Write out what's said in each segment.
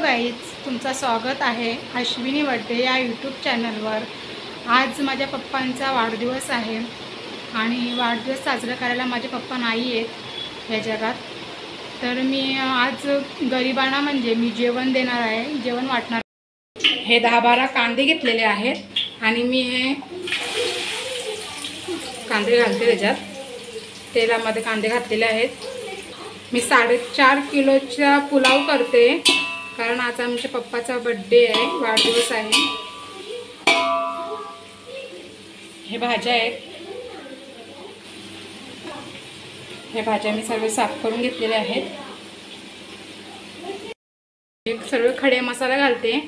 Guys, तुमचं स्वागत आहे अश्विनी वड्डे या यूट्यूब चॅनलवर। आज माझ्या पप्पांचा वाढदिवस आहे आणि वाढदिवस साजरा करायला माझे पप्पा नाही आहेत या जगात। तर मी आज गरिबांना म्हणजे मी जेवण देणार आहे, जेवण वाटणार। हे 10-12 कांदे घेतलेले आहेत आणि मी हे कांदे घालते त्याच्यात। तेलामध्ये कांदे घातलेले आहेत। मी 4.5 किलोचा पुलाव करते कारण आज आमच्या पप्पाचा बर्थडे आहे, वाढदिवस आहे। हे भाज्या आहेत, हे भाज्या मी सर्व साफ करून घेतलेले आहेत। एक सर्व खडे मसाला घालते।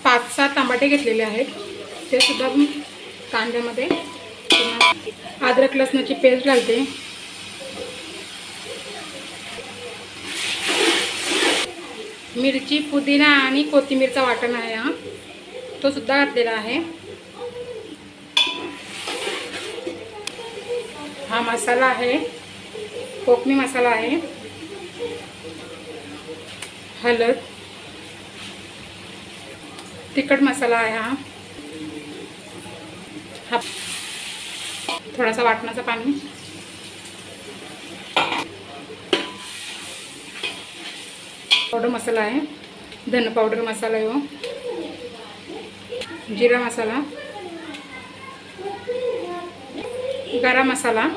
5-6 टमाटे घेतलेले आहेत, ते सुद्धा कांद्यामध्ये। अद्रक लसणाची पेस्ट घालते। मिरची, पुदिना आणि कोथिंबीरचा वाटण आहे हा, तो सुद्धा घातलेला आहे। हा मसाला आहे, कोकणी मसाला आहे। हळद, तिखट मसाला आहे हा थोडासा वाटणाचं पाणी। पावडर मसाला आहे, धन पावडर मसाला आहे, जिरा मसाला, गरम मसाला।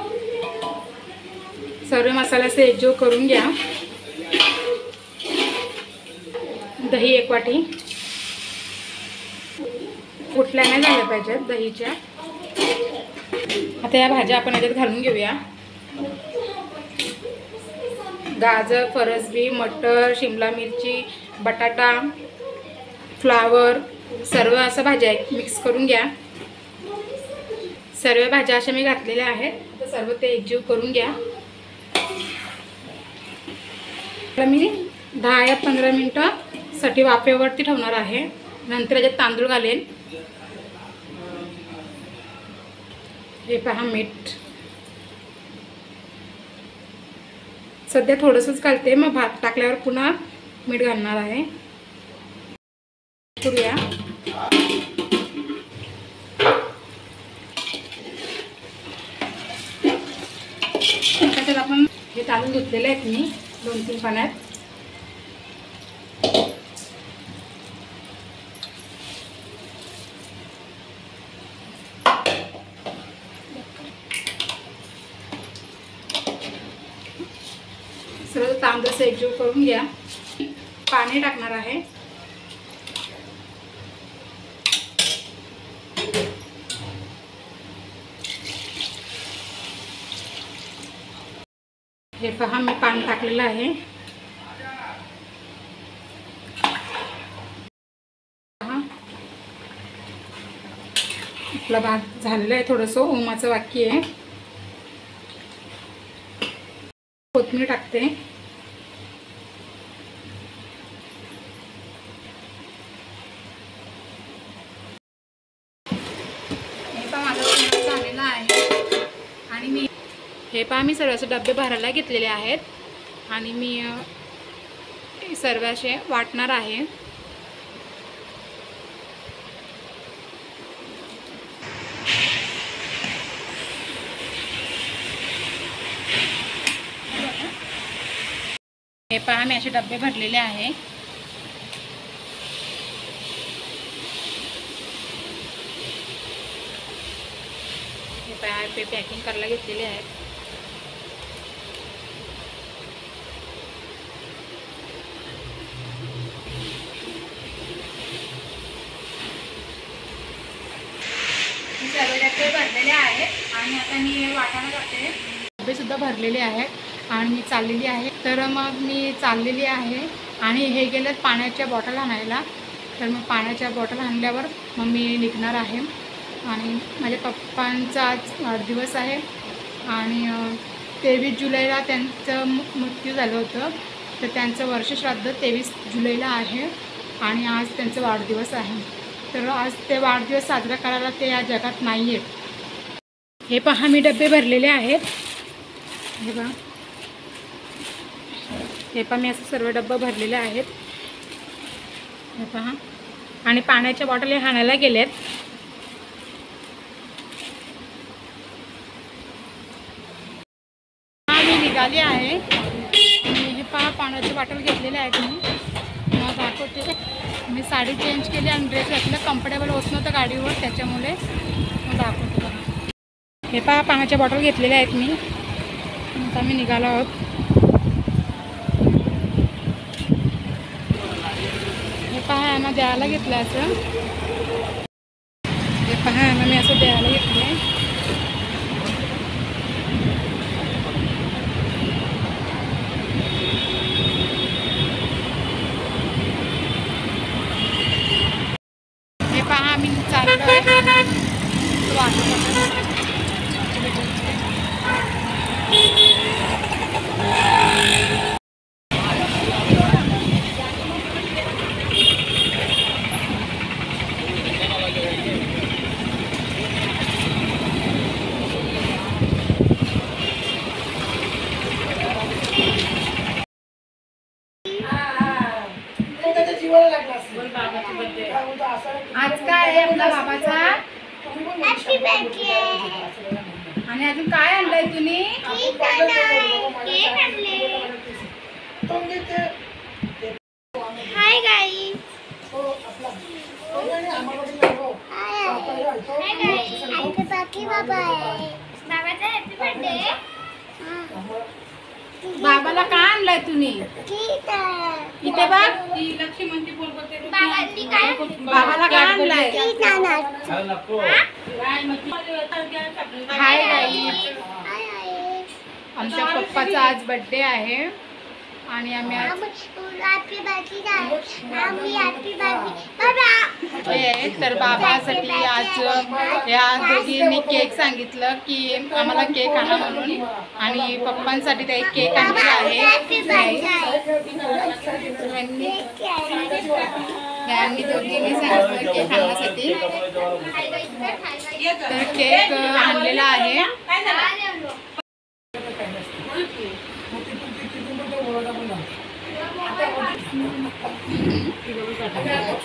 सर्व मसाल्याचे एकजीव करून घ्या। दही 1 वाटी, फुटल्या नाही झाल्या पाहिजेत दहीच्या। आता या भाज्या आपण याच्यात घालून घेऊया। गाजर, फरसबी, मटर, शिमला मिरची, बटाटा, फ्लावर, सर्व असं भाज्या मिक्स करून घ्या। सर्व भाज्या अशा मी घातलेल्या आहेत। आता सर्व ते एकजीव करून घ्या। मी 10 या 15 मिनिटांसाठी वाफेवरती ठेवणार आहे। नंतर याच्यात तांदूळ घालेन। हे पहा, मीठ सध्या थोडंसंच घालते, मग भात टाकल्यावर पुन्हा मीठ घालणार आहे। करूया। त्याच्यात आपण हे तांदूळ धुतलेले आहेत मी 2-3 पाण्यात। सर्व तांदूळ एकजीव करून घ्या। पाणी टाकणार आहे। हे पहा, मी पाणी टाकलेलं आहे। आपला भात झालेला आहे, थोडंसं ओमाचं बाकी आहे। कोथिंबीर टाकते। हे पहा, माझा पुलाव झालेला आहे आणि मी सर्व असे डबे भरायला घेतलेले आहेत आणि मी सर्व असे वाटणार आहे। हे पहा, मी असे डबे भरलेले आहे। हे पहा, पॅकिंग करायला घेतलेले आहेत। सर्व डबे भरलेले आहेत आणि आता मी वाटाणा टाकते। डबे सुद्धा भरलेले आहेत आणि मी चाललेली आहे। तर मग मी चाललेली आहे आणि हे गेलेत पाण्याच्या बॉटल आणायला। तर मग पाण्याच्या बॉटल आणल्यावर मग मी निघणार आहे। आणि माझ्या पप्पांचा आज वाढदिवस आहे आणि 23 जुलैला त्यांचं मृत्यू झालं होतं। तर त्यांचं वर्षश्राद्ध 23 जुलैला आहे आणि आज त्यांचा वाढदिवस आहे। तर आज ते वाढदिवस साजरा करायला ते या जगात नाही आहेत। हे पहा मी डबे भरलेले आहेत. हे पहा, हे पहा मी असं सर्व डब्बा भरलेले आहेत. हे पहा, आणि पाण्याच्या बॉटल हे आणायला गेलेत. मी निघाली आहे. हे पहा पाण्याची बॉटल घेतलेले आहेत. मी दाखवते. मी साडी चेंज केली आणि ड्रेस घातला. कम्फर्टेबल होत नव्हतं गाडीवर, त्याच्यामुळे मग दाखवते. हे पहा पाण्याच्या बॉटल घेतलेल्या आहेत मी. आता आम्ही निघालो आहोत. हे पहा यांना द्यायला घेतलं असं. हे पहा यांना मी असं द्यायला घेतलं. हे पहा आम्ही चाललो आहे. आज काय आहे आपल्या बाबाचा? आणि अजून काय आणलंय तुम्ही? Hi guys. बाबाचा हॅपी बर्थडे. बाबाला काय आणलंय तुम्ही? इथे बघ. बाबाला काय आणलंय? Hi guys. आमच्या पप्पाचा आज बर्थडे आहे आणि आम्ही आज तर बाबासाठी आज या दोघींनी केक सांगितलं की आम्हाला केक आणा म्हणून, आणि पप्पांसाठी ते एक केक आणलेला आहे. यांनी दोघींनी सांगितलं केक आणण्यासाठी, तर केक आणलेला आहे.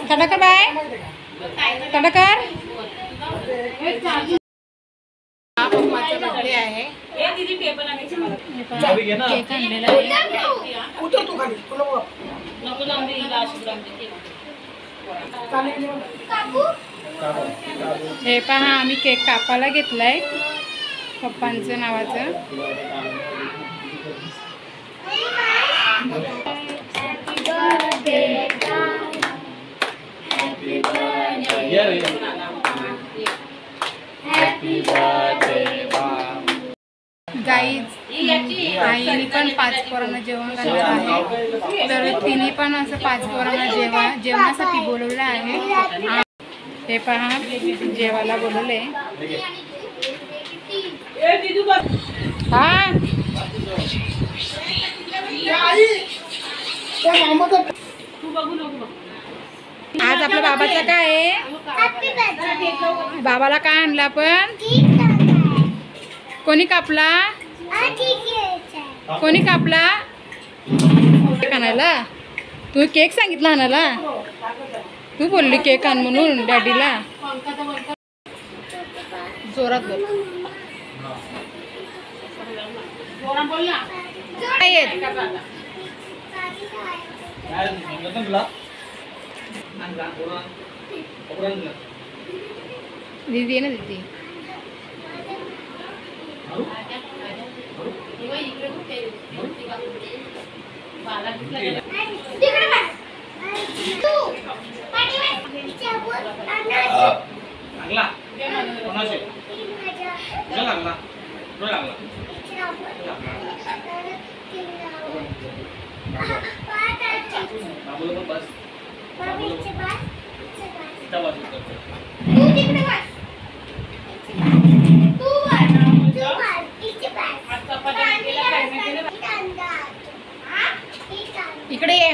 तडकर बाय, तडकर. पप्पाचा बर्थडे आहे. केक आणलेला आहे. हे पहा आम्ही केक कापायला घेतलाय पप्पांचं नावाचं. गाईज आईने पण 5 पोरांना जेवण घालणार आहे, तर तिने पण असं 5 पोरांना जेवणासाठी बोलवलं आहे. हे पहा जेवायला बोलवले. हा आज आपल्या बाबाचा काय आहे? बाबाला काय आणलं आपण? कोणी कापला? कोणी कापला? आणायला? तू केक सांगितला आणायला? तू बोलली केक आण म्हणून डॅडीला. जोरात बोल. दीदी आहे ना दीदी. इकडे ये.